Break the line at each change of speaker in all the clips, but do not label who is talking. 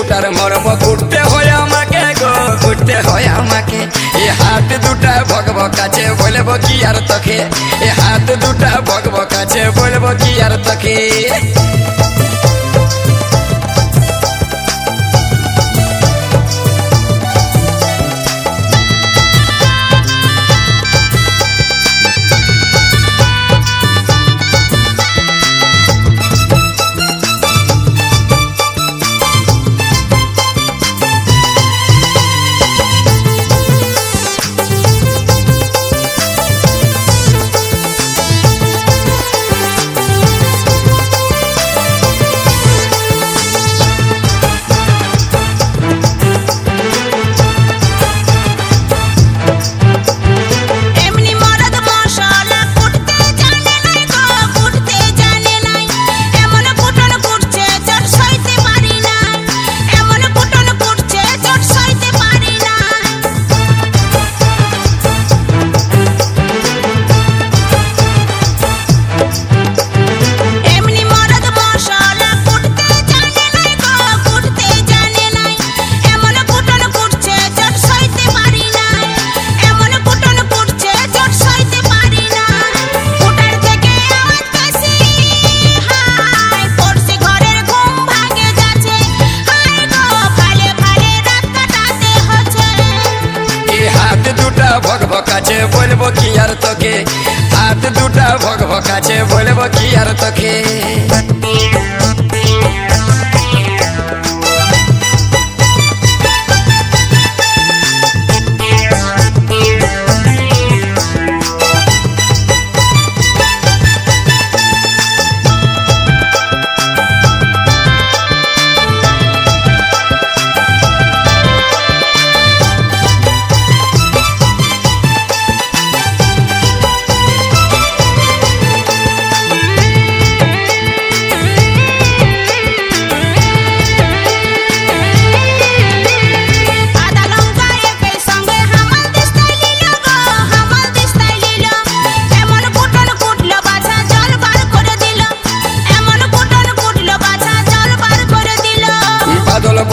Cutter মর্ম ঘুরতে হয় আমাকে গো, ঘুরতে হয় আমাকে। এ হাত দুটা ভগব কাছে বলবো কি আর তোকে, এ হাত দুটা ভগব কাছে বলবো কি আর তোকে। কাছে বলবো কি আর তোকে, হাত দুটা ভগব কাছে বলবো কি আর তোকে।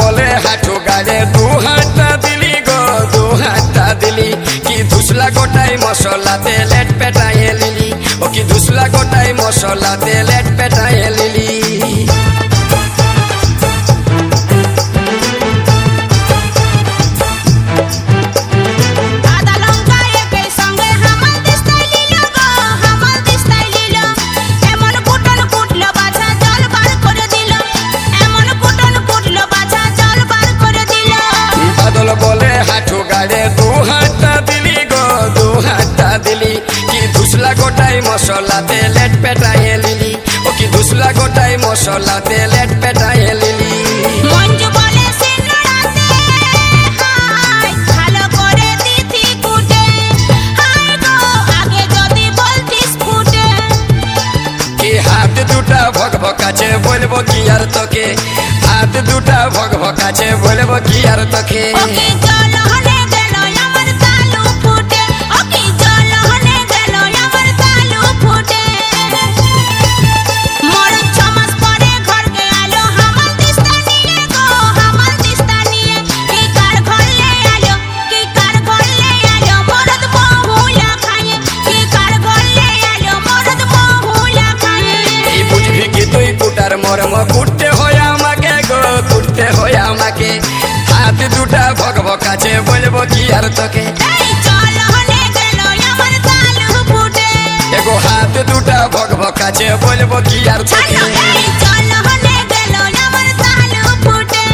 বলে হাঁটু গাড়ে দু হাতটা দিলি গো, দু হাতটা দিলি। কি ধুসলা গোটাই মশলাতে লেট পেটাইয়ে লিলি, ও কি ধুসলা গোটাই মশলাতে লেট পেটাইয়ে লিলি। বলে হাঁটু গাড়ে দু হাতটা দিলি গো, দু হাতটা দিলি। কি ধুসলা গোটাই মশলাতে লেট পেটাইয়ে লিলি, ও কি ধুসলা গোটাই মশলাতে লেট পেটাইয়ে লিলি।
মঞ্জু বলে সিন্নড়াতে হাই ভালো করে দিতি কুটে, হাই গো আগে যদি বলতিস ফুটে।
কি হাত দুটা ভগব কাছে বলবো কি আর তোকে, হাত দুটা ভগব কাছে বলবো কি আর তোকে।
ওকে জল হলে গেল আমার তালু ফুটে, ওকে জল হলে গেল আমার তালু ফুটে। মোর 6 মাস পরে ঘরকে আলো হামাল দিস্তা নিয়ে গো, হামাল দিস্তা নিয়ে। কি কার ঘরলে আলো, কি কার ঘরলে আলো মরদ বহুলা খায়ে, কি কার ঘরলে আলো মরদ বহুলা খায়ে।
এই বুঝবি কি তুই কুটার মর্ম ঘুরতে হয় আমাকে গো, ঘুরতে হয় আমাকে। হাত দুটা ভগব কাছে বলবো কি আর তোকে,
এই জল হলে গেল আমার তালু ফুটে।
এগো হাত দুটা ভগব কাছে বলবো কি আর তোকে।
এই জল হলে গেল আমার তালু ফুটে।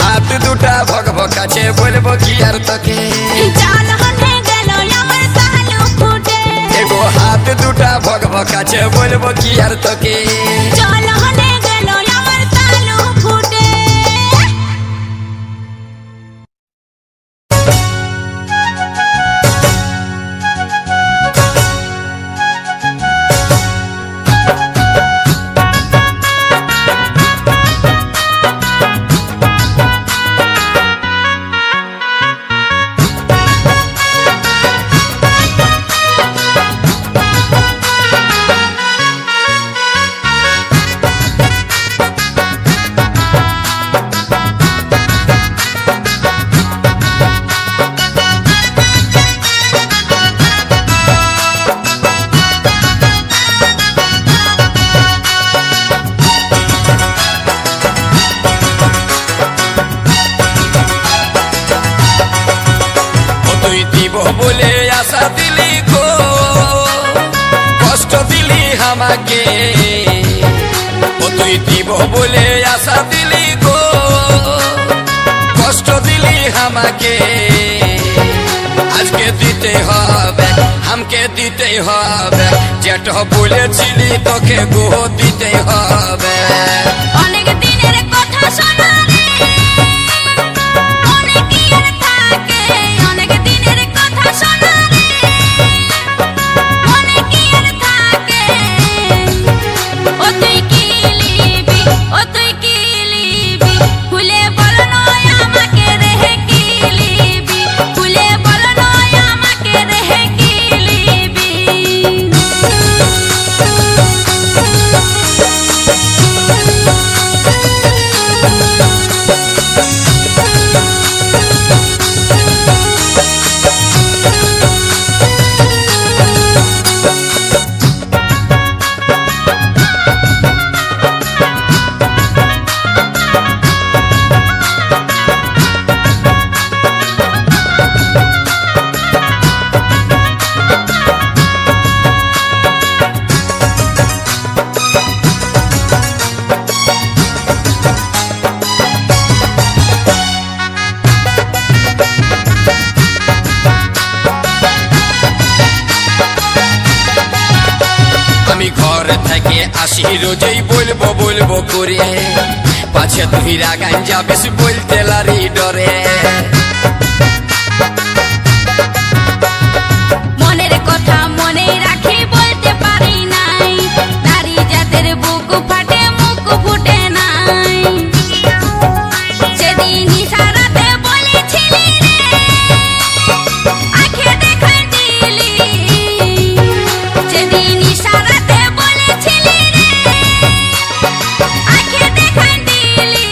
হাত দুটা ভগব কাছে বলবো কি আর তোকে।
জল হলে গেল আমার তালু ফুটে।
এগো হাত দুটা ভগব কাছে বলবো কি আর তোকে।
জল হলে গেল আমার তালু ফুটে।
দিব বলে আশা দিলি গো কষ্ট দিলি আমাকে ও তুই দিব বলে আশা দিলি গো কষ্ট দিলি আমাকে আজকে দিতে হবে আমাকে দিতে হবে যেটা বলেছিলি তোকে গো দিতে হবে
অনেক দিনের কথা শোনা রে মনে কি আর থাকে অনেক দিনের কথা শোনা রে মনে কি আর থাকে ও তুই কি লিবি ও তুই কি লিবি খুলে বল নয় আমাকে রে কি লিবি খুলে বল নয় আমাকে রে কি লিবি
আমি ঘর থেকে আসি রোজই বলবো বলবো করে পাছে তুই রাগান যাবিস বলতে লারি ডরে
মনের কথা মনে রাখি বলতে পারি নাই নারী জাতের বুক ফাটে মুখ ফুটে নাই সেদিন ইশারাতে বলেছিলি রে আঁখে দেখা দিলি সেদিন ইশারাতে বলেছিলি রে আঁখে দেখা দিলি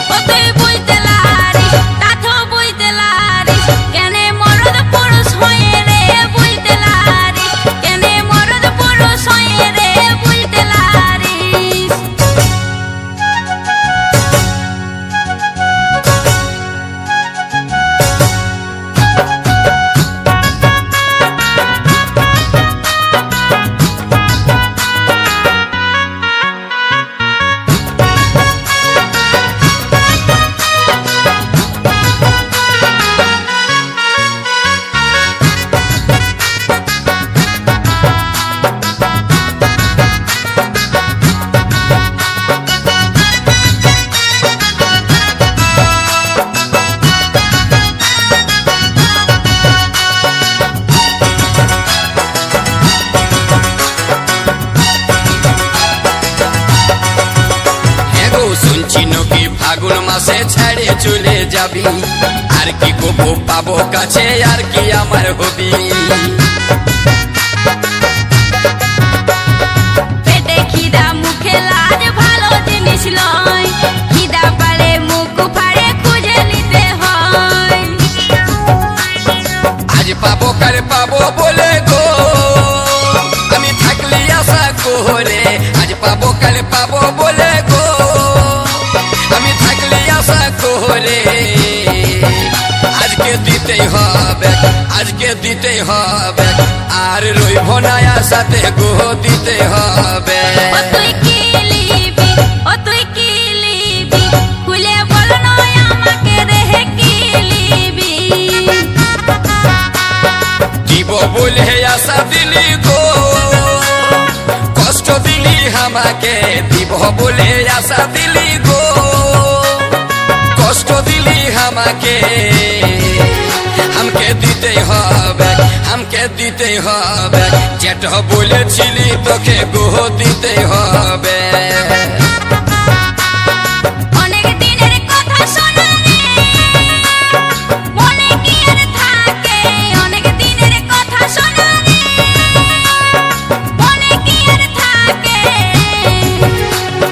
ও তুই বুঝতে লারিস তাথো বুঝতে লারিস কেনে মরদ পুরুষ হয়ে রে বুঝতে লারিস কেনে মরদ পুরুষ হয়ে রে বুঝতে লারিস
এগো শুনছি নাকি ফাগুন মাসে ছেড়ে চলে যাবি আর কি কবো পাবো কাছে আর কি আমার হবি
পেটে খিদা মুখে লাজ ভালো জিনিস লয় খিদা পারে মুখ ফাড়ে খুঁজে নিতে হয়
আজ পাবো কাল পাবো বলে গো আমি থাকলি আশা করে আজ পাবো কাল পাবো বলে গো আমি থাকলি আশা করে আজকে দিতেই হবে আজকে দিতেই হবে আর রইব না আশাতে গো দিতে হবে
ও তুই কি লিবি ও তুই কি লিবি খুলে বল নয় আমাকে রে কি লিবি
দিব বলে আশা দিলি গো কষ্ট দিলি আমাকে দিব বলে আশা দিলি গো কষ্ট দিলি আমাকে আমাকে দিতে হবে আমাকে দিতে হবে যেটা বলেছিলি তোকে গো দিতে হবে
অনেক দিনের কথা শোনা রে মনে কি আর থাকে অনেক দিনের কথা শোনা রে মনে কি আর থাকে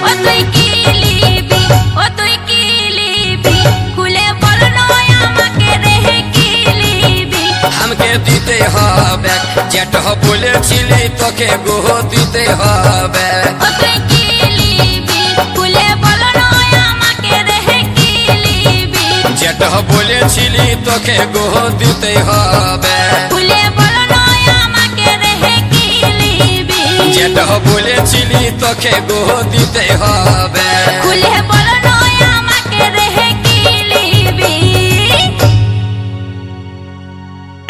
ও তুই কি লিবি ও তুই কি লিবি খুলে বল নয় আমাকে রে কি লিবি
আমাকে দিতে হবে যেটা বলেছিলি তোকে গো দিতে হবে
ও তুই কি লিবি খুলে বল নয় আমাকে রে কি লিবি
যেটা বলেছিলি তোকে গো দিতে হবে
খুলে বলো নয় আমাকে রেহে কি লিবি
যেটা বলেছিলি তোকে গো দিতে হবে
খুলে বলো নয় আমাকে রেহে কি লিবি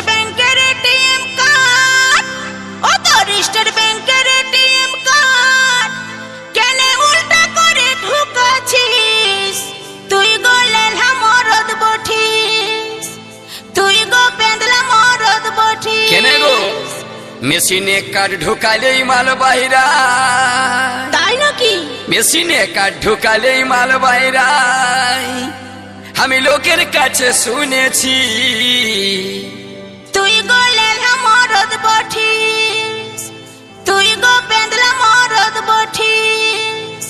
ব্যাংকের এটিএম কার্ড ও তোর স্টেট ব্যাংকের এটিএম কার্ড কেনে উল্টা করে ঢুকাছিস তুই গো লেলা মরদ বঠিস তুই গো পেন্দলা মরদ বঠিস
কেনে গো মেশিনে কার্ড ঢুকালেই মাল বাইরা
তাই নাকি
মেশিনে কার্ড ঢুকালেই মাল বাইরা আমি লোকের কাছে শুনেছি
তুই গো লেলা মরদ বঠিস তুই গো পেন্দলা মরদ বঠিস